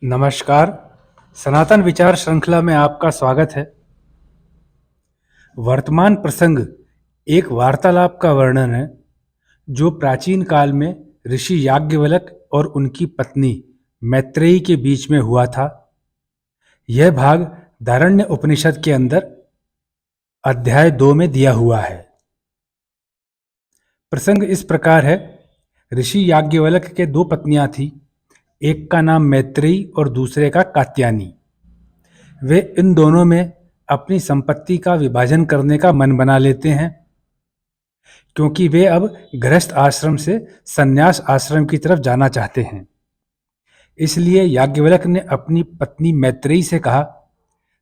नमस्कार। सनातन विचार श्रृंखला में आपका स्वागत है। वर्तमान प्रसंग एक वार्तालाप का वर्णन है जो प्राचीन काल में ऋषि याज्ञवल्क्य और उनकी पत्नी मैत्रेयी के बीच में हुआ था। यह भाग धारण्य उपनिषद के अंदर अध्याय 2 में दिया हुआ है। प्रसंग इस प्रकार है। ऋषि याज्ञवल्क्य के 2 पत्नियां थीं। एक का नाम मैत्रेयी और दूसरे का कात्यायनी। वे इन दोनों में अपनी संपत्ति का विभाजन करने का मन बना लेते हैं, क्योंकि वे अब गृहस्थ आश्रम से संन्यास आश्रम की तरफ जाना चाहते हैं। इसलिए याज्ञवल्क्य ने अपनी पत्नी मैत्रेयी से कहा,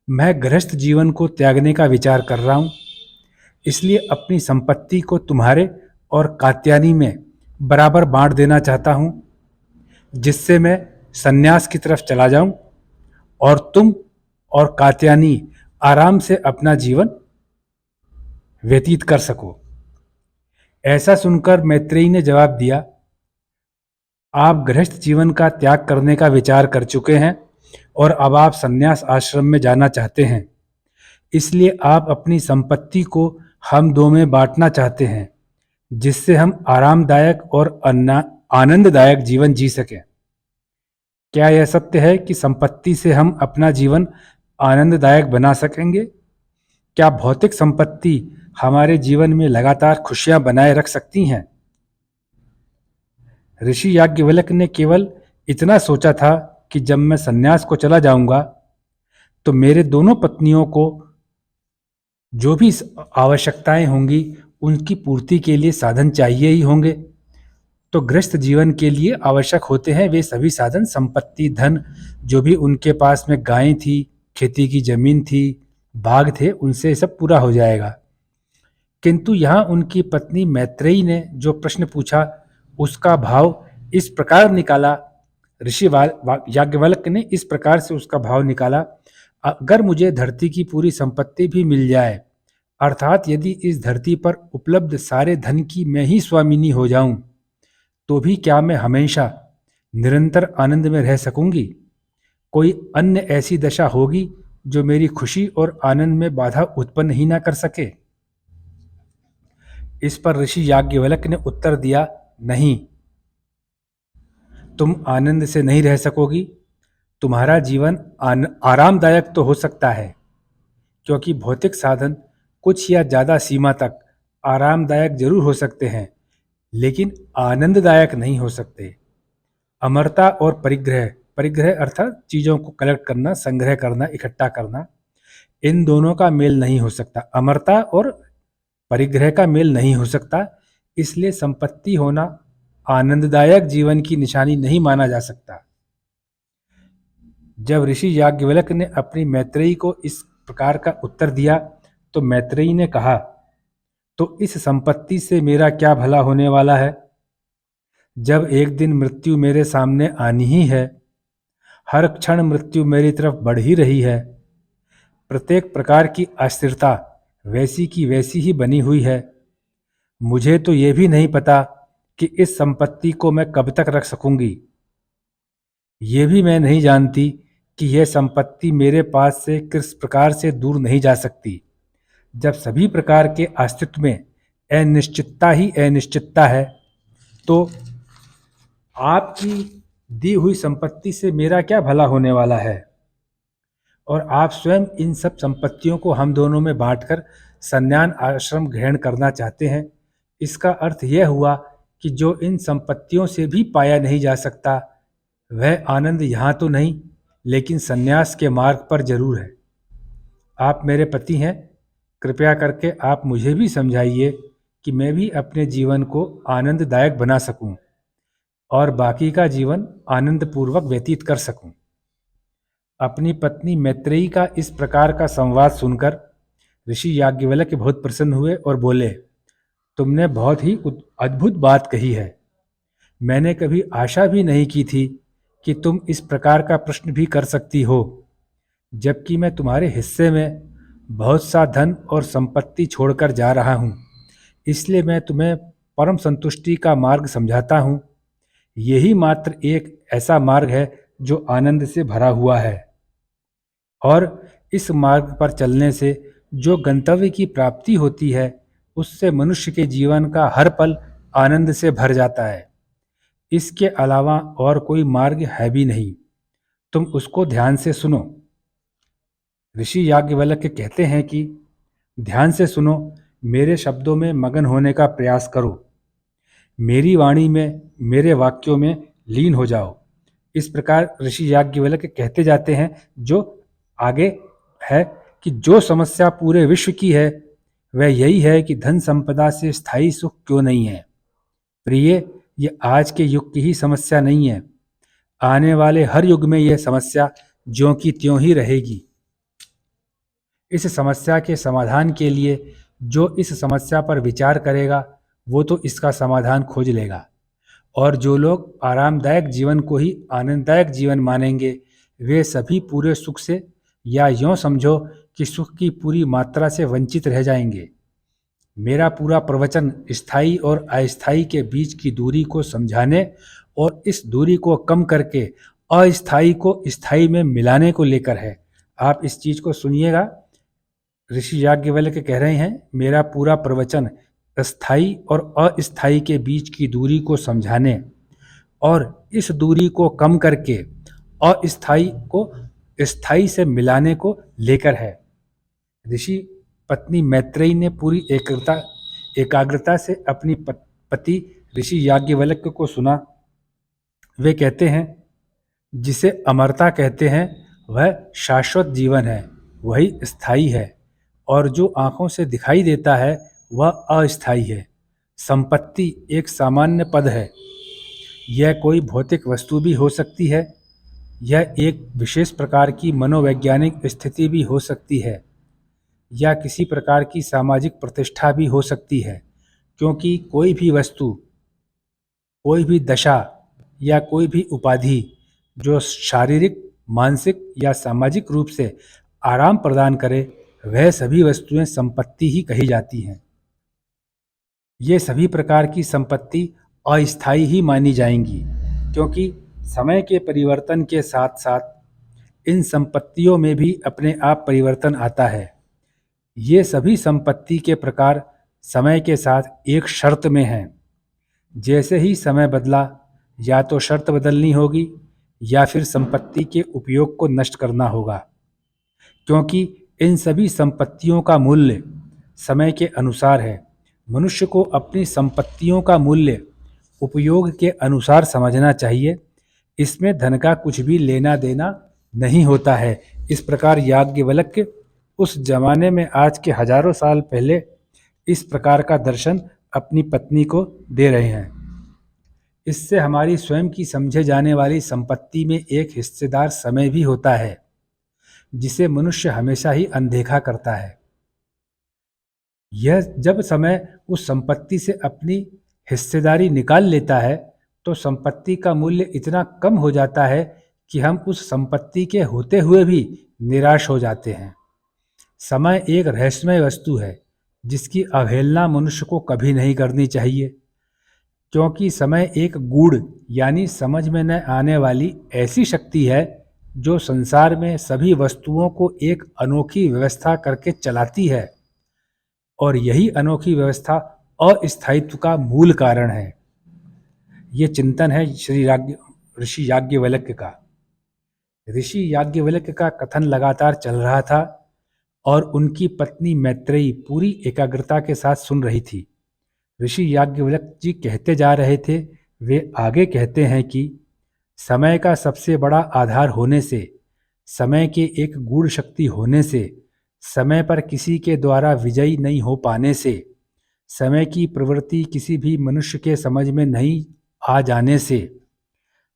मैं गृहस्थ जीवन को त्यागने का विचार कर रहा हूँ, इसलिए अपनी संपत्ति को तुम्हारे और कात्यायनी में बराबर बांट देना चाहता हूँ, जिससे मैं संन्यास की तरफ चला जाऊं और तुम और कात्यायनी आराम से अपना जीवन व्यतीत कर सको। ऐसा सुनकर मैत्रेयी ने जवाब दिया, आप गृहस्थ जीवन का त्याग करने का विचार कर चुके हैं और अब आप संन्यास आश्रम में जाना चाहते हैं, इसलिए आप अपनी संपत्ति को हम 2 में बांटना चाहते हैं, जिससे हम आरामदायक और आनंददायक जीवन जी सकें। क्या यह सत्य है कि संपत्ति से हम अपना जीवन आनंददायक बना सकेंगे? क्या भौतिक संपत्ति हमारे जीवन में लगातार खुशियां बनाए रख सकती हैं? ऋषि याज्ञवल्क्य ने केवल इतना सोचा था कि जब मैं संन्यास को चला जाऊंगा तो मेरे दोनों पत्नियों को जो भी आवश्यकताएं होंगी उनकी पूर्ति के लिए साधन चाहिए ही होंगे। तो गृहस्थ जीवन के लिए आवश्यक होते हैं वे सभी साधन, संपत्ति, धन, जो भी उनके पास में गायें थी, खेती की जमीन थी, बाग थे, उनसे सब पूरा हो जाएगा। किंतु यहाँ उनकी पत्नी मैत्रेयी ने जो प्रश्न पूछा उसका भाव इस प्रकार निकाला, ऋषि याज्ञवल्क्य ने इस प्रकार से उसका भाव निकाला, अगर मुझे धरती की पूरी संपत्ति भी मिल जाए, अर्थात यदि इस धरती पर उपलब्ध सारे धन की मैं ही स्वामिनी हो जाऊं, तो भी क्या मैं हमेशा निरंतर आनंद में रह सकूंगी? कोई अन्य ऐसी दशा होगी जो मेरी खुशी और आनंद में बाधा उत्पन्न ही ना कर सके? इस पर ऋषि याज्ञवल्क्य ने उत्तर दिया, नहीं, तुम आनंद से नहीं रह सकोगी। तुम्हारा जीवन आरामदायक तो हो सकता है, क्योंकि भौतिक साधन कुछ या ज़्यादा सीमा तक आरामदायक जरूर हो सकते हैं, लेकिन आनंददायक नहीं हो सकते। अमरता और परिग्रह, परिग्रह अर्थात चीज़ों को कलेक्ट करना, संग्रह करना, इकट्ठा करना, इन दोनों का मेल नहीं हो सकता। अमरता और परिग्रह का मेल नहीं हो सकता, इसलिए संपत्ति होना आनंददायक जीवन की निशानी नहीं माना जा सकता। जब ऋषि याज्ञवल्क्य ने अपनी मैत्रेयी को इस प्रकार का उत्तर दिया तो मैत्रेयी ने कहा, तो इस संपत्ति से मेरा क्या भला होने वाला है? जब एक दिन मृत्यु मेरे सामने आनी ही है, हर क्षण मृत्यु मेरी तरफ बढ़ ही रही है, प्रत्येक प्रकार की अस्थिरता वैसी की वैसी ही बनी हुई है। मुझे तो ये भी नहीं पता कि इस संपत्ति को मैं कब तक रख सकूंगी। ये भी मैं नहीं जानती कि यह संपत्ति मेरे पास से किस प्रकार से दूर नहीं जा सकती। जब सभी प्रकार के अस्तित्व में अनिश्चितता ही अनिश्चितता है, तो आपकी दी हुई संपत्ति से मेरा क्या भला होने वाला है? और आप स्वयं इन सब संपत्तियों को हम दोनों में बांटकर संन्यास आश्रम ग्रहण करना चाहते हैं। इसका अर्थ यह हुआ कि जो इन संपत्तियों से भी पाया नहीं जा सकता, वह आनंद यहाँ तो नहीं, लेकिन संन्यास के मार्ग पर जरूर है। आप मेरे पति हैं, कृपया करके आप मुझे भी समझाइए कि मैं भी अपने जीवन को आनंददायक बना सकूं और बाकी का जीवन आनंदपूर्वक व्यतीत कर सकूं। अपनी पत्नी मैत्रेयी का इस प्रकार का संवाद सुनकर ऋषि याज्ञवल्क्य बहुत प्रसन्न हुए और बोले, तुमने बहुत ही अद्भुत बात कही है। मैंने कभी आशा भी नहीं की थी कि तुम इस प्रकार का प्रश्न भी कर सकती हो, जबकि मैं तुम्हारे हिस्से में बहुत सा धन और संपत्ति छोड़कर जा रहा हूँ। इसलिए मैं तुम्हें परम संतुष्टि का मार्ग समझाता हूँ। यही मात्र एक ऐसा मार्ग है जो आनंद से भरा हुआ है, और इस मार्ग पर चलने से जो गंतव्य की प्राप्ति होती है, उससे मनुष्य के जीवन का हर पल आनंद से भर जाता है। इसके अलावा और कोई मार्ग है भी नहीं, तुम उसको ध्यान से सुनो। ऋषि याज्ञवल्क्य कहते हैं कि ध्यान से सुनो, मेरे शब्दों में मगन होने का प्रयास करो, मेरी वाणी में, मेरे वाक्यों में लीन हो जाओ। इस प्रकार ऋषि याज्ञवल्क्य कहते जाते हैं। जो आगे है कि जो समस्या पूरे विश्व की है वह यही है कि धन संपदा से स्थायी सुख क्यों नहीं है। प्रिय, ये आज के युग की ही समस्या नहीं है, आने वाले हर युग में यह समस्या ज्यों की त्यों ही रहेगी। इस समस्या के समाधान के लिए जो इस समस्या पर विचार करेगा वो तो इसका समाधान खोज लेगा, और जो लोग आरामदायक जीवन को ही आनंददायक जीवन मानेंगे वे सभी पूरे सुख से, या यूँ समझो कि सुख की पूरी मात्रा से वंचित रह जाएंगे। मेरा पूरा प्रवचन स्थायी और अस्थायी के बीच की दूरी को समझाने और इस दूरी को कम करके अस्थायी को स्थायी में मिलाने को लेकर है। आप इस चीज को सुनिएगा। ऋषि याज्ञवल्क्य कह रहे हैं, मेरा पूरा प्रवचन स्थायी और अस्थायी के बीच की दूरी को समझाने और इस दूरी को कम करके अस्थायी को स्थायी से मिलाने को लेकर है। ऋषि पत्नी मैत्रेयी ने पूरी एकाग्रता से अपनी पति ऋषि याज्ञवल्क्य को सुना। वे कहते हैं, जिसे अमरता कहते हैं वह शाश्वत जीवन है, वही स्थायी है, और जो आंखों से दिखाई देता है वह अस्थायी है। संपत्ति एक सामान्य पद है, यह कोई भौतिक वस्तु भी हो सकती है, यह एक विशेष प्रकार की मनोवैज्ञानिक स्थिति भी हो सकती है, या किसी प्रकार की सामाजिक प्रतिष्ठा भी हो सकती है, क्योंकि कोई भी वस्तु, कोई भी दशा या कोई भी उपाधि जो शारीरिक, मानसिक या सामाजिक रूप से आराम प्रदान करे वह सभी वस्तुएं संपत्ति ही कही जाती हैं। ये सभी प्रकार की संपत्ति अस्थायी ही मानी जाएंगी, क्योंकि समय के परिवर्तन के साथ साथ इन संपत्तियों में भी अपने आप परिवर्तन आता है। ये सभी संपत्ति के प्रकार समय के साथ एक शर्त में हैं। जैसे ही समय बदला, या तो शर्त बदलनी होगी या फिर संपत्ति के उपयोग को नष्ट करना होगा, क्योंकि इन सभी संपत्तियों का मूल्य समय के अनुसार है। मनुष्य को अपनी संपत्तियों का मूल्य उपयोग के अनुसार समझना चाहिए, इसमें धन का कुछ भी लेना देना नहीं होता है। इस प्रकार याज्ञवल्क्य उस जमाने में आज के हजारों साल पहले इस प्रकार का दर्शन अपनी पत्नी को दे रहे हैं। इससे हमारी स्वयं की समझे जाने वाली संपत्ति में एक हिस्सेदार समय भी होता है, जिसे मनुष्य हमेशा ही अनदेखा करता है। यह जब समय उस संपत्ति से अपनी हिस्सेदारी निकाल लेता है तो संपत्ति का मूल्य इतना कम हो जाता है कि हम उस संपत्ति के होते हुए भी निराश हो जाते हैं। समय एक रहस्यमय वस्तु है जिसकी अवहेलना मनुष्य को कभी नहीं करनी चाहिए, क्योंकि समय एक गूढ़ यानी समझ में न आने वाली ऐसी शक्ति है जो संसार में सभी वस्तुओं को एक अनोखी व्यवस्था करके चलाती है, और यही अनोखी व्यवस्था अस्थायित्व का मूल कारण है। ये चिंतन है ऋषि याज्ञवल्क्य का। ऋषि याज्ञवल्क्य का कथन लगातार चल रहा था और उनकी पत्नी मैत्रेयी पूरी एकाग्रता के साथ सुन रही थी। ऋषि याज्ञवल्क्य जी कहते जा रहे थे। वे आगे कहते हैं कि समय का सबसे बड़ा आधार होने से, समय के एक गूढ़ शक्ति होने से, समय पर किसी के द्वारा विजयी नहीं हो पाने से, समय की प्रवृत्ति किसी भी मनुष्य के समझ में नहीं आ जाने से,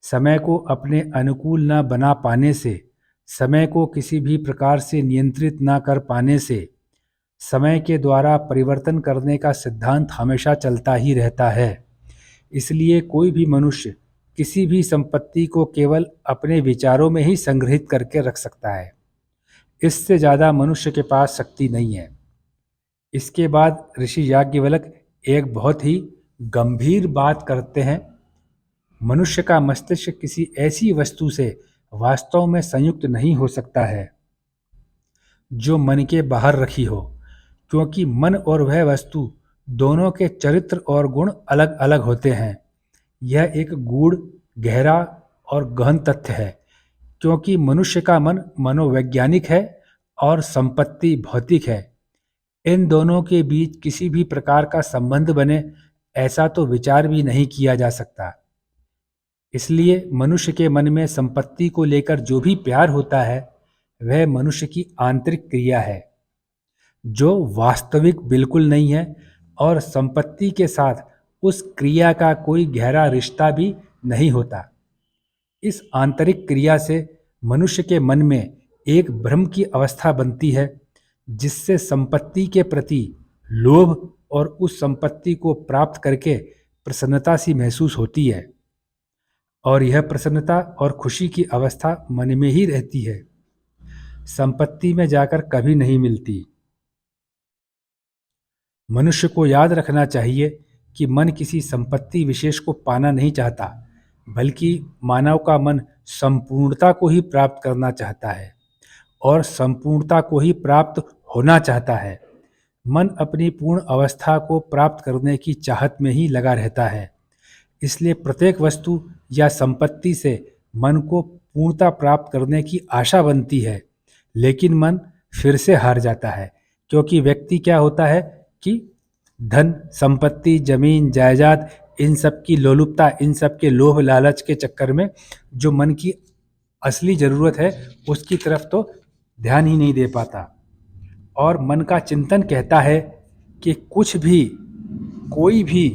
समय को अपने अनुकूल न बना पाने से, समय को किसी भी प्रकार से नियंत्रित न कर पाने से, समय के द्वारा परिवर्तन करने का सिद्धांत हमेशा चलता ही रहता है। इसलिए कोई भी मनुष्य किसी भी संपत्ति को केवल अपने विचारों में ही संग्रहित करके रख सकता है, इससे ज़्यादा मनुष्य के पास शक्ति नहीं है। इसके बाद ऋषि याज्ञवल्क्य एक बहुत ही गंभीर बात करते हैं। मनुष्य का मस्तिष्क किसी ऐसी वस्तु से वास्तव में संयुक्त नहीं हो सकता है जो मन के बाहर रखी हो, क्योंकि मन और वह वस्तु दोनों के चरित्र और गुण अलग अलग होते हैं। यह एक गूढ़, गहरा और गहन तथ्य है, क्योंकि मनुष्य का मन मनोवैज्ञानिक है और संपत्ति भौतिक है। इन दोनों के बीच किसी भी प्रकार का संबंध बने, ऐसा तो विचार भी नहीं किया जा सकता। इसलिए मनुष्य के मन में संपत्ति को लेकर जो भी प्यार होता है, वह मनुष्य की आंतरिक क्रिया है, जो वास्तविक बिल्कुल नहीं है, और संपत्ति के साथ उस क्रिया का कोई गहरा रिश्ता भी नहीं होता। इस आंतरिक क्रिया से मनुष्य के मन में एक भ्रम की अवस्था बनती है, जिससे संपत्ति के प्रति लोभ और उस संपत्ति को प्राप्त करके प्रसन्नता सी महसूस होती है, और यह प्रसन्नता और खुशी की अवस्था मन में ही रहती है, संपत्ति में जाकर कभी नहीं मिलती। मनुष्य को याद रखना चाहिए कि मन किसी संपत्ति विशेष को पाना नहीं चाहता, बल्कि मानव का मन संपूर्णता को ही प्राप्त करना चाहता है और संपूर्णता को ही प्राप्त होना चाहता है। मन अपनी पूर्ण अवस्था को प्राप्त करने की चाहत में ही लगा रहता है। इसलिए प्रत्येक वस्तु या संपत्ति से मन को पूर्णता प्राप्त करने की आशा बनती है, लेकिन मन फिर से हार जाता है, क्योंकि व्यक्ति क्या होता है कि धन, संपत्ति, जमीन, जायदाद, इन सब की लोलुपता, इन सब के लोभ लालच के चक्कर में जो मन की असली ज़रूरत है उसकी तरफ तो ध्यान ही नहीं दे पाता, और मन का चिंतन कहता है कि कुछ भी, कोई भी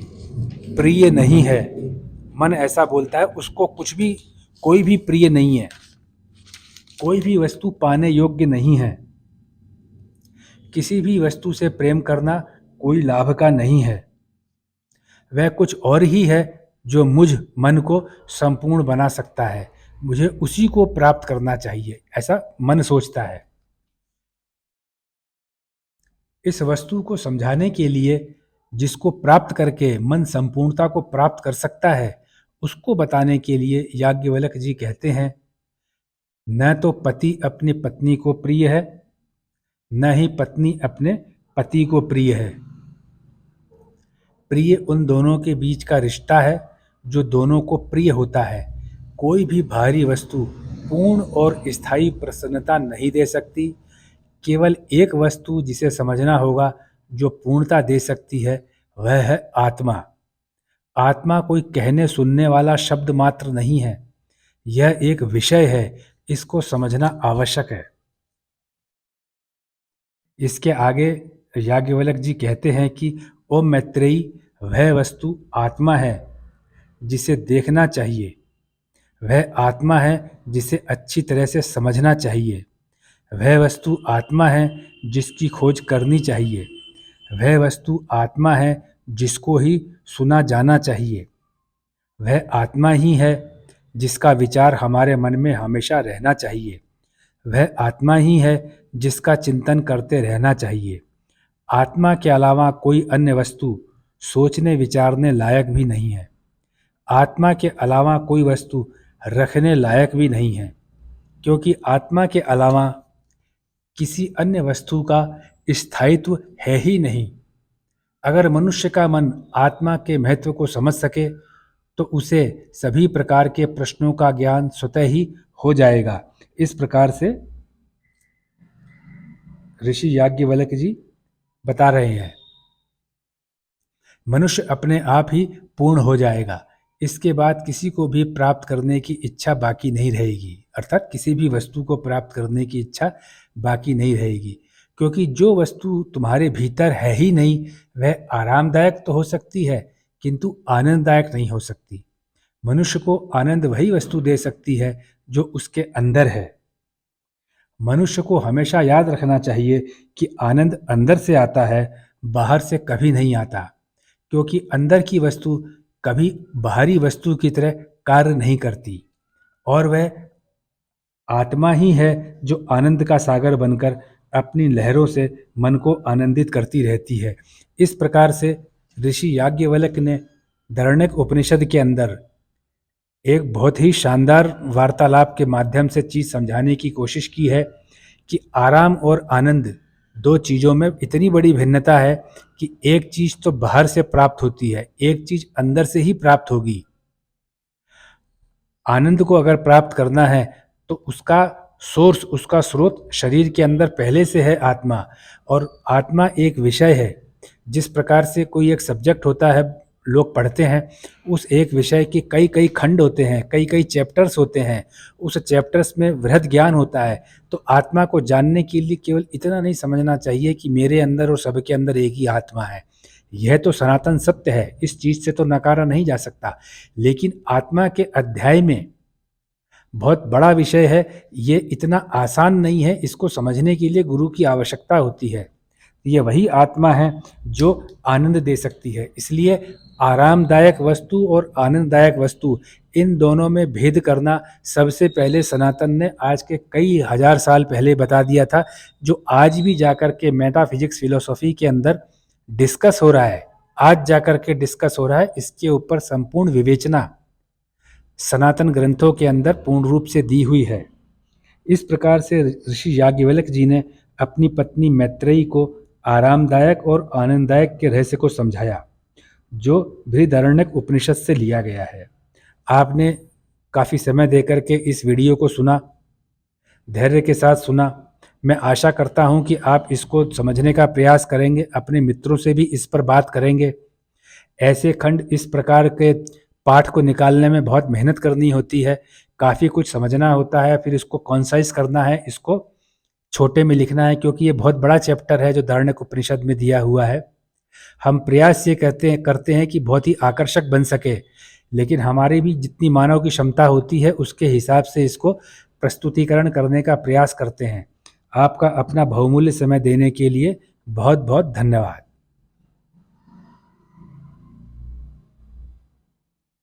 प्रिय नहीं है। मन ऐसा बोलता है, उसको कुछ भी, कोई भी प्रिय नहीं है, कोई भी वस्तु पाने योग्य नहीं है। किसी भी वस्तु से प्रेम करना कोई लाभ का नहीं है। वह कुछ और ही है जो मुझ मन को संपूर्ण बना सकता है। मुझे उसी को प्राप्त करना चाहिए, ऐसा मन सोचता है। इस वस्तु को समझाने के लिए, जिसको प्राप्त करके मन संपूर्णता को प्राप्त कर सकता है, उसको बताने के लिए याज्ञवल्क्य जी कहते हैं, न तो पति अपनी पत्नी को प्रिय है, न ही पत्नी अपने पति को प्रिय है। प्रिय उन दोनों के बीच का रिश्ता है जो दोनों को प्रिय होता है। कोई भी बाहरी वस्तु पूर्ण और स्थायी प्रसन्नता नहीं दे सकती। केवल एक वस्तु जिसे समझना होगा, जो पूर्णता दे सकती है, वह है आत्मा। आत्मा कोई कहने सुनने वाला शब्द मात्र नहीं है, यह एक विषय है। इसको समझना आवश्यक है। इसके आगे याज्ञवल्क्य जी कहते हैं कि ओ मैत्रेयी, वह वस्तु आत्मा है जिसे देखना चाहिए, वह आत्मा है जिसे अच्छी तरह से समझना चाहिए, वह वस्तु आत्मा है जिसकी खोज करनी चाहिए, वह वस्तु आत्मा है जिसको ही सुना जाना चाहिए, वह आत्मा ही है जिसका विचार हमारे मन में हमेशा रहना चाहिए, वह आत्मा ही है जिसका चिंतन करते रहना चाहिए। आत्मा के अलावा कोई अन्य वस्तु सोचने विचारने लायक भी नहीं है। आत्मा के अलावा कोई वस्तु रखने लायक भी नहीं है, क्योंकि आत्मा के अलावा किसी अन्य वस्तु का स्थायित्व है ही नहीं। अगर मनुष्य का मन आत्मा के महत्व को समझ सके, तो उसे सभी प्रकार के प्रश्नों का ज्ञान स्वतः ही हो जाएगा। इस प्रकार से ऋषि याज्ञवल्क्य जी बता रहे हैं, मनुष्य अपने आप ही पूर्ण हो जाएगा। इसके बाद किसी को भी प्राप्त करने की इच्छा बाकी नहीं रहेगी, अर्थात किसी भी वस्तु को प्राप्त करने की इच्छा बाकी नहीं रहेगी, क्योंकि जो वस्तु तुम्हारे भीतर है ही नहीं, वह आरामदायक तो हो सकती है, किंतु आनंददायक नहीं हो सकती। मनुष्य को आनंद वही वस्तु दे सकती है जो उसके अंदर है। मनुष्य को हमेशा याद रखना चाहिए कि आनंद अंदर से आता है, बाहर से कभी नहीं आता, क्योंकि अंदर की वस्तु कभी बाहरी वस्तु की तरह कार्य नहीं करती, और वह आत्मा ही है जो आनंद का सागर बनकर अपनी लहरों से मन को आनंदित करती रहती है। इस प्रकार से ऋषि याज्ञवल्क्य ने धरण्यक उपनिषद के अंदर एक बहुत ही शानदार वार्तालाप के माध्यम से चीज़ समझाने की कोशिश की है कि आराम और आनंद दो चीज़ों में इतनी बड़ी भिन्नता है कि एक चीज़ तो बाहर से प्राप्त होती है, एक चीज़ अंदर से ही प्राप्त होगी। आनंद को अगर प्राप्त करना है तो उसका सोर्स, उसका स्रोत शरीर के अंदर पहले से है आत्मा, और आत्मा एक विषय है। जिस प्रकार से कोई एक सब्जेक्ट होता है, लोग पढ़ते हैं, उस एक विषय के कई कई खंड होते हैं, कई कई चैप्टर्स होते हैं, उस चैप्टर्स में वृहद ज्ञान होता है। तो आत्मा को जानने के लिए केवल इतना नहीं समझना चाहिए कि मेरे अंदर और सबके अंदर एक ही आत्मा है। यह तो सनातन सत्य है, इस चीज़ से तो नकारा नहीं जा सकता। लेकिन आत्मा के अध्याय में बहुत बड़ा विषय है, ये इतना आसान नहीं है, इसको समझने के लिए गुरु की आवश्यकता होती है। ये वही आत्मा है जो आनंद दे सकती है। इसलिए आरामदायक वस्तु और आनंददायक वस्तु, इन दोनों में भेद करना सबसे पहले सनातन ने आज के कई हजार साल पहले बता दिया था, जो आज भी जाकर के मेटाफिजिक्स फिलोसॉफी के अंदर डिस्कस हो रहा है। आज जाकर के डिस्कस हो रहा है, इसके ऊपर संपूर्ण विवेचना सनातन ग्रंथों के अंदर पूर्ण रूप से दी हुई है। इस प्रकार से ऋषि याज्ञवल्क्य जी ने अपनी पत्नी मैत्रेयी को आरामदायक और आनंददायक के रहस्य को समझाया, जो बृहदारण्यक उपनिषद से लिया गया है। आपने काफ़ी समय देकर के इस वीडियो को सुना, धैर्य के साथ सुना। मैं आशा करता हूं कि आप इसको समझने का प्रयास करेंगे, अपने मित्रों से भी इस पर बात करेंगे। ऐसे खंड, इस प्रकार के पाठ को निकालने में बहुत मेहनत करनी होती है, काफ़ी कुछ समझना होता है, फिर इसको कॉन्साइज करना है, इसको छोटे में लिखना है, क्योंकि ये बहुत बड़ा चैप्टर है जो दारण्यक उपनिषद में दिया हुआ है। हम प्रयास ये करते हैं कि बहुत ही आकर्षक बन सके, लेकिन हमारी भी जितनी मानव की क्षमता होती है उसके हिसाब से इसको प्रस्तुतिकरण करने का प्रयास करते हैं। आपका अपना बहुमूल्य समय देने के लिए बहुत बहुत धन्यवाद।